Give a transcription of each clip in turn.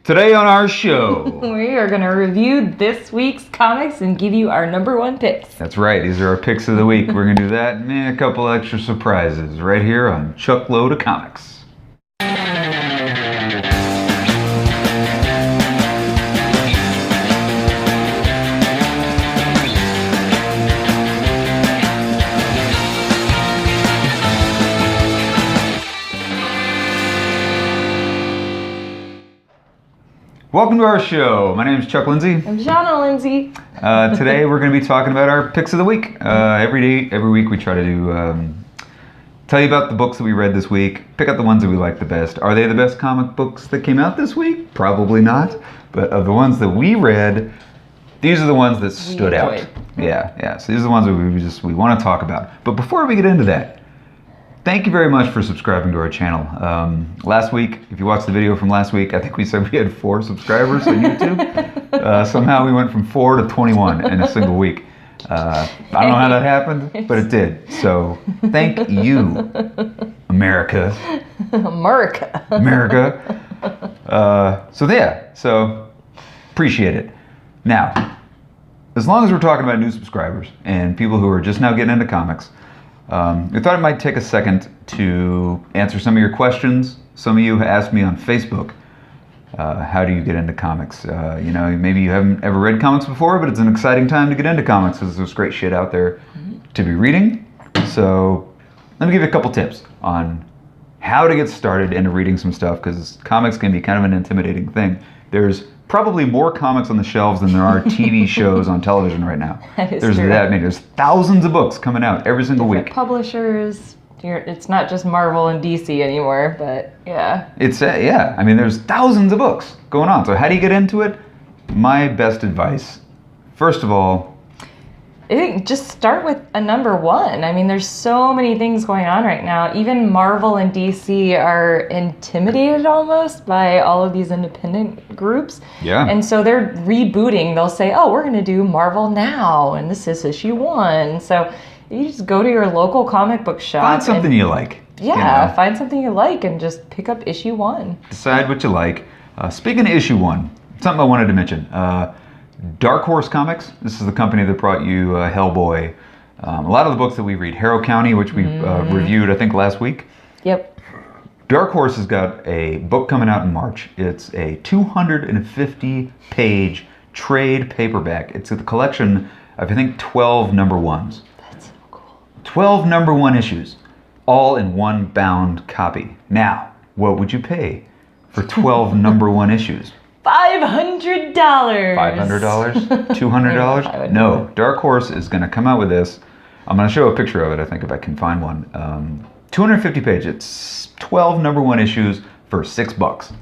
Today on our show, we are going to review this week's comics and give you our number one picks. That's right, these are our picks of the week. We're going to do that and a couple extra surprises right here on Chuckload of Comics. Welcome to our show. My name is Chuck Lindsay. I'm Shauna Lindsay. Today we're going to be talking about our picks of the week. Every week we try to do tell you about the books that we read this week. Pick out the ones that we like the best. Are they the best comic books that came out this week? Probably not. But of the ones that we read, these are the ones that stood out. Yeah. So these are the ones that we want to talk about. But before we get into that, thank you very much for subscribing to our channel. Last week, if you watched the video from last week, I think we said we had 4 subscribers on YouTube. Somehow we went from 4 to 21 in a single week. I don't know how that happened, but it did. So thank you, America. So appreciate it. Now, as long as we're talking about new subscribers and people who are just now getting into comics, I thought it might take a second to answer some of your questions. Some of you asked me on Facebook, how do you get into comics? Maybe you haven't ever read comics before, but it's an exciting time to get into comics because there's great shit out there to be reading. So let me give you a couple tips on how to get started into reading some stuff, because comics can be kind of an intimidating thing. There's probably more comics on the shelves than there are TV shows on television right now. There's true. That many. There's thousands of books coming out every single week. Publishers. It's not just Marvel and DC anymore, but yeah. I mean, there's thousands of books going on. So how do you get into it? My best advice, first of all, I think just start with a number one. I mean, there's so many things going on right now. Even Marvel and DC are intimidated almost by all of these independent groups. Yeah. And so they're rebooting. They'll say, oh, we're going to do Marvel now, and this is issue 1. So you just go to your local comic book shop. Find something you like. Yeah, find something you like and just pick up issue 1. Decide what you like. Speaking of issue 1, something I wanted to mention. Dark Horse Comics, this is the company that brought you Hellboy. A lot of the books that we read, Harrow County, which we reviewed, I think, last week. Yep. Dark Horse has got a book coming out in March. It's a 250-page trade paperback. It's a collection of, I think, 12 number ones. That's so cool. 12 number 1 issues, all in one bound copy. Now, what would you pay for 12 number 1 issues? $500. $500? $200? No, Dark Horse is going to come out with this. I'm going to show a picture of it, I think, if I can find one. 250 pages. It's 12 number 1 issues for $6.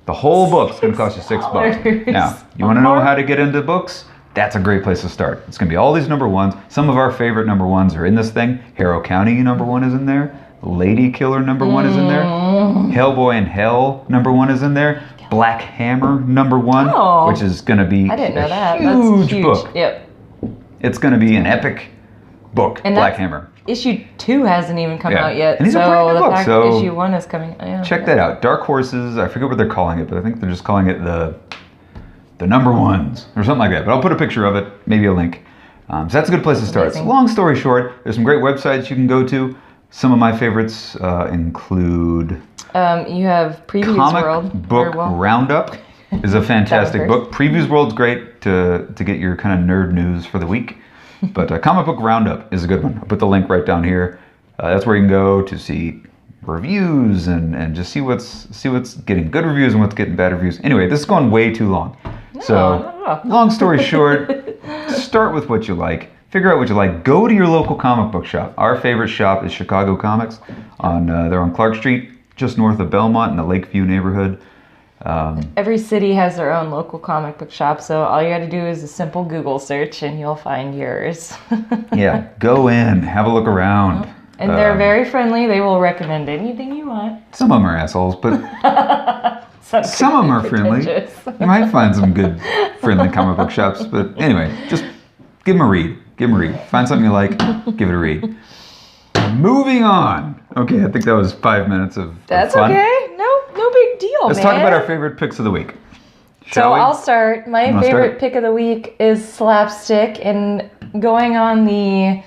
The whole book's going to cost you $6. Now, you want to know how to get into books? That's a great place to start. It's going to be all these number 1s. Some of our favorite number 1s are in this thing. Harrow County number 1 is in there. Lady Killer number 1 is in there. Hellboy in Hell number 1 is in there. Black Hammer number 1, which is going to be a huge book. Yep. It's going to be an epic book, and Black Hammer. Issue 2 hasn't even come out yet. And these are brand new books, so issue 1 is coming. Check that out. Dark Horses, I forget what they're calling it, but I think they're just calling it the number 1s or something like that. But I'll put a picture of it, maybe a link. So that's a good place to start. So long story short, there's some great websites you can go to. Some of my favorites include... you have Previews World. Comic Book Roundup is a fantastic book. Previews World's great to get your kind of nerd news for the week. But Comic Book Roundup is a good one. I'll put the link right down here. That's where you can go to see reviews and just see what's getting good reviews and what's getting bad reviews. Anyway, this is going way too long. So, long story short, start with what you like. Figure out what you like. Go to your local comic book shop. Our favorite shop is Chicago Comics. They're on Clark Street, just north of Belmont in the Lakeview neighborhood. Every city has their own local comic book shop, so all you got to do is a simple Google search and you'll find yours. Yeah, go in, have a look around. And they're very friendly. They will recommend anything you want. Some of them are assholes, but some of them are friendly. You might find some good, friendly comic book shops. But anyway, just give them a read. Find something you like, give it a read. Moving on. Okay, I think that was 5 minutes of That's fun. Okay. No big deal, Let's talk about our favorite picks of the week. So we? I'll start. My wanna favorite start? pick of the week is Slapstick, and going on the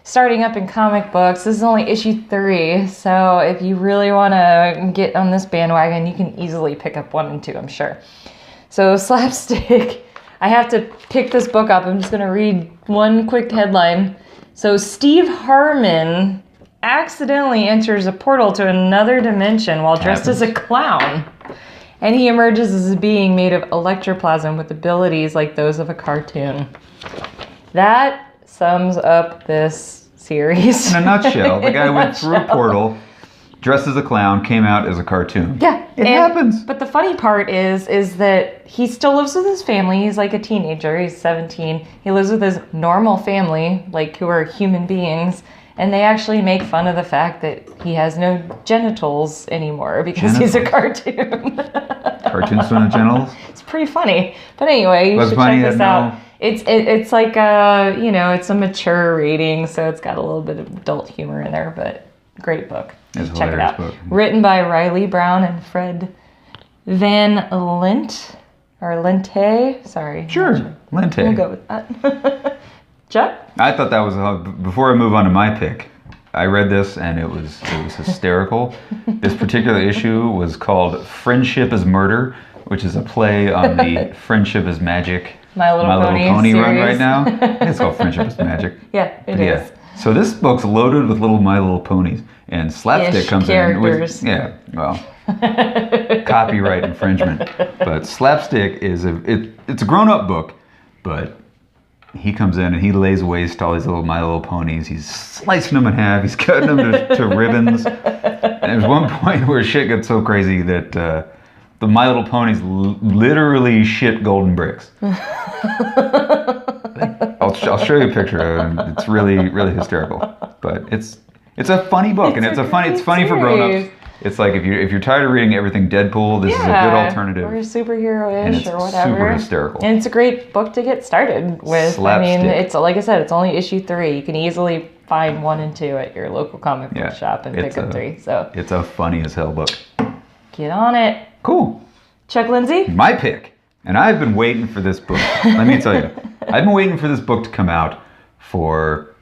starting up in comic books. This is only issue 3, so if you really want to get on this bandwagon, you can easily pick up 1 and 2, I'm sure. So Slapstick, I have to pick this book up. I'm just going to read one quick headline. So Steve Harmon accidentally enters a portal to another dimension while dressed as a clown. And he emerges as a being made of electroplasm with abilities like those of a cartoon. That sums up this series. In a nutshell, the guy went through a portal, dressed as a clown, came out as a cartoon. Yeah. It happens. But the funny part is that he still lives with his family. He's like a teenager. He's 17. He lives with his normal family, like who are human beings. And they actually make fun of the fact that he has no genitals anymore because he's a cartoon. Cartoons don't have genitals? It's pretty funny. But anyway, you What's should funny check is this out. It's like a, it's a mature reading, so it's got a little bit of adult humor in there, but great book. It's a Check it out. book. Written by Riley Brown and Fred Van Lint, or Lente. Sorry. Sure, Lente. We'll go with that. Chuck? I thought that was, before I move on to my pick, I read this and it was hysterical. This particular issue was called Friendship is Murder, which is a play on the Friendship is Magic My Little Pony run right series. now. I think it's called Friendship is Magic. Yeah, it is. So this book's loaded with little My Little Ponies, and Slapstick Ish comes characters. in. Well, copyright infringement. But Slapstick is it's a grown-up book, but he comes in and he lays waste to all these little My Little Ponies. He's slicing them in half. He's cutting them to ribbons. And there's one point where shit gets so crazy that the My Little Ponies literally shit golden bricks. I'll show you a picture. It's really, really hysterical. But it's a funny book, and it's funny for grown-ups. It's like if you're tired of reading everything Deadpool, this is a good alternative. Or superhero-ish or whatever. Super hysterical. And it's a great book to get started with. Slapstick. I mean, it's like I said, it's only issue 3. You can easily find 1 and 2 at your local comic book shop and pick up 3. So it's a funny as hell book. get on it. Cool. Chuck Lindsay? My pick. And I've been waiting for this book. Let me tell you. I've been waiting for this book to come out for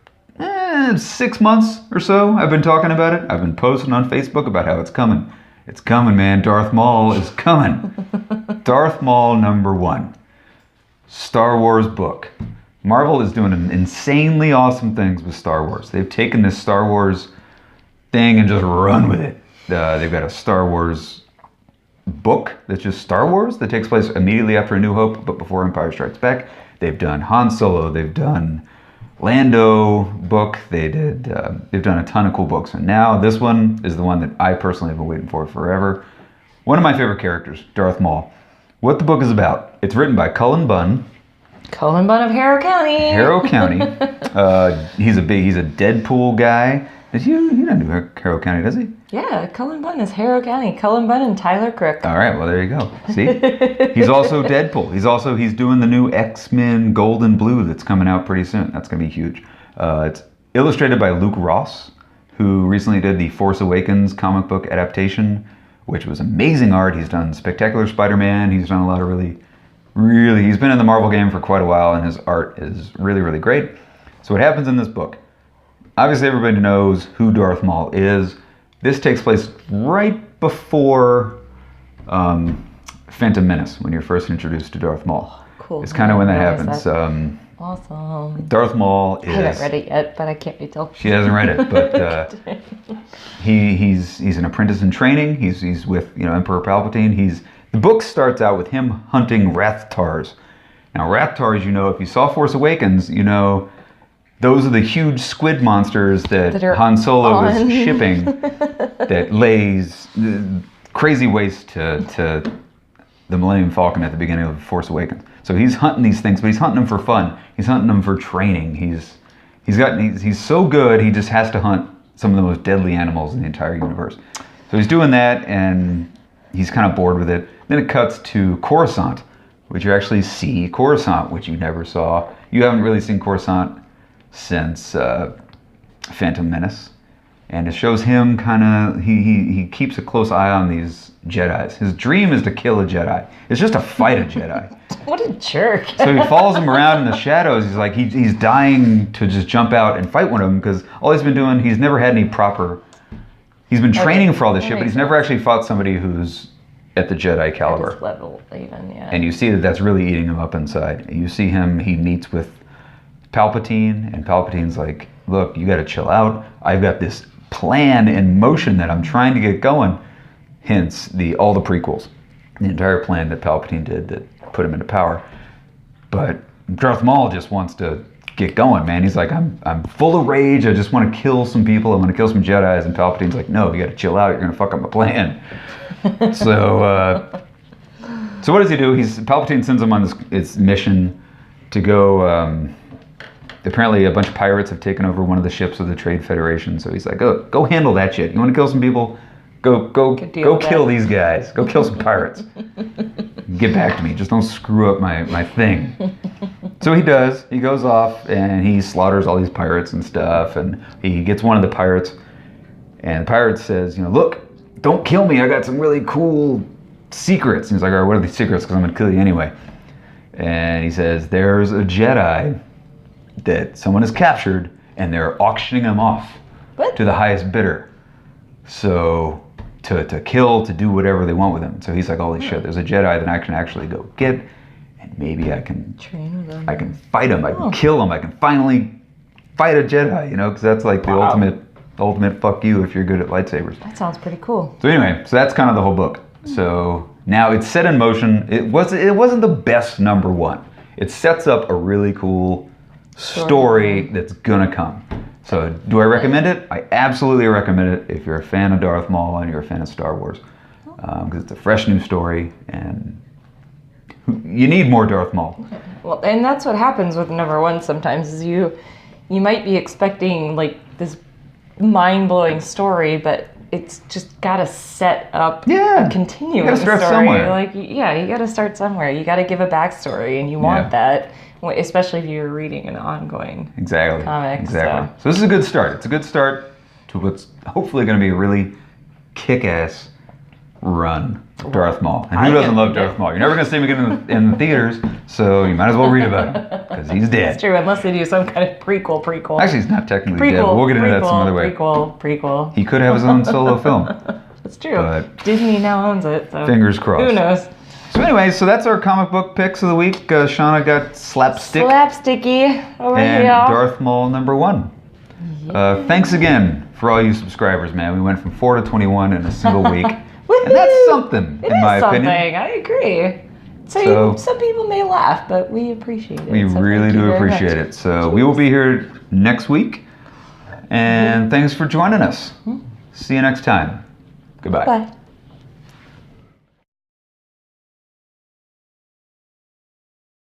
6 months or so. I've been talking about it. I've been posting on Facebook about how it's coming. It's coming, man. Darth Maul is coming. Darth Maul #1. Star Wars book. Marvel is doing insanely awesome things with Star Wars. They've taken this Star Wars thing and just run with it. They've got a Star Wars book that's just Star Wars that takes place immediately after A New Hope but before Empire Strikes Back. They've done Han Solo. They've done Lando book. They've done a ton of cool books. And now this one is the one that I personally have been waiting for forever. One of my favorite characters, Darth Maul. What the book is about. It's written by Cullen Bunn. Cullen Bunn of Harrow County. Harrow County. He's a Deadpool guy. He doesn't do Harrow County, does he? Yeah, Cullen Bunn is Harrow County. Cullen Bunn and Tyler Crook. All right, well there you go. See, he's also Deadpool. He's doing the new X-Men Gold and Blue that's coming out pretty soon. That's gonna be huge. It's illustrated by Luke Ross, who recently did the Force Awakens comic book adaptation, which was amazing art. He's done Spectacular Spider-Man. He's done a lot of really. He's been in the Marvel game for quite a while, and his art is really, really great. So what happens in this book? Obviously, everybody knows who Darth Maul is. This takes place right before Phantom Menace, when you're first introduced to Darth Maul. Cool. It's kind of when that happens. Awesome. Darth Maul is... I haven't read it yet, but I can't wait till... She hasn't read it, but he's an apprentice in training. He's with Emperor Palpatine. The book starts out with him hunting Rathtars. Now, Rathtars, if you saw Force Awakens, those are the huge squid monsters that Han Solo is shipping that lays crazy waste to the Millennium Falcon at the beginning of Force Awakens. So he's hunting these things, but he's hunting them for fun. He's hunting them for training. He's so good, he just has to hunt some of the most deadly animals in the entire universe. So he's doing that, and he's kind of bored with it. Then it cuts to Coruscant, which you actually see Coruscant, which you never saw. You haven't really seen Coruscant since Phantom Menace. and it shows him kind of he keeps a close eye on these Jedis. His dream is to kill a Jedi. It's just to fight a Jedi. What a jerk. So he follows him around in the shadows. He's like he's dying to just jump out and fight with him because all he's been doing, he's never had any proper. He's been training for all this shit, but he's never actually fought somebody who's at the Jedi caliber. At his level, even, yeah. And you see that that's really eating him up inside. You see him, he meets with Palpatine, and Palpatine's like, look, you gotta chill out. I've got this plan in motion that I'm trying to get going. Hence, all the prequels. The entire plan that Palpatine did that put him into power. But Darth Maul just wants to get going, man. He's like, I'm full of rage. I just want to kill some people. I want to kill some Jedis. And Palpatine's like, no, you gotta chill out. You're gonna fuck up my plan. So what does he do? Palpatine sends him on this mission to go. Apparently, a bunch of pirates have taken over one of the ships of the Trade Federation. So he's like, go handle that shit. You want to kill some people? Go kill these guys. Go kill some pirates. Get back to me. Just don't screw up my thing. So he does. He goes off and he slaughters all these pirates and stuff. And he gets one of the pirates. And the pirate says, look, don't kill me. I got some really cool secrets. And he's like, all right, what are these secrets? Because I'm going to kill you anyway. And he says, there's a Jedi that someone has captured, and they're auctioning him off to the highest bidder. So to kill, to do whatever they want with him. So he's like, holy shit, there's a Jedi that I can actually go get, and maybe I can train them. I can fight him. I can kill him. I can finally fight a Jedi. Because that's like the ultimate fuck you if you're good at lightsabers. That sounds pretty cool. So anyway, so that's kind of the whole book. So now it's set in motion. It wasn't the best number one. It sets up a really cool story that's gonna come. So do I recommend it? I absolutely recommend it if you're a fan of Darth Maul and you're a fan of Star Wars, because it's a fresh new story and you need more Darth Maul. Well, and that's what happens with number one sometimes is you might be expecting like this mind-blowing story, but it's just gotta set up a continuing you gotta start story. Somewhere. Like, you gotta start somewhere. You gotta give a backstory, and you want that, especially if you're reading an ongoing comic. Exactly. So this is a good start. It's a good start to what's hopefully going to be a really kick-ass run of Darth Maul. And who doesn't love Darth Maul? You're never going to see him again in the theaters, so you might as well read about him, because he's dead. It's true, unless they do some kind of prequel. Actually, he's not technically dead, but we'll get into that some other way. Prequel. He could have his own solo film. That's true. But Disney now owns it, so fingers crossed. Who knows? So anyway, so that's our comic book picks of the week. Shauna got Slapstick. Slapsticky over and here. Darth Maul #1. Yeah. Thanks again for all you subscribers, man. We went from 4 to 21 in a single week. And that's something, in my opinion. I agree. So some people may laugh, but we appreciate it. We really do appreciate it. So we will be here next week. And thanks for joining us. See you next time. Goodbye. Bye.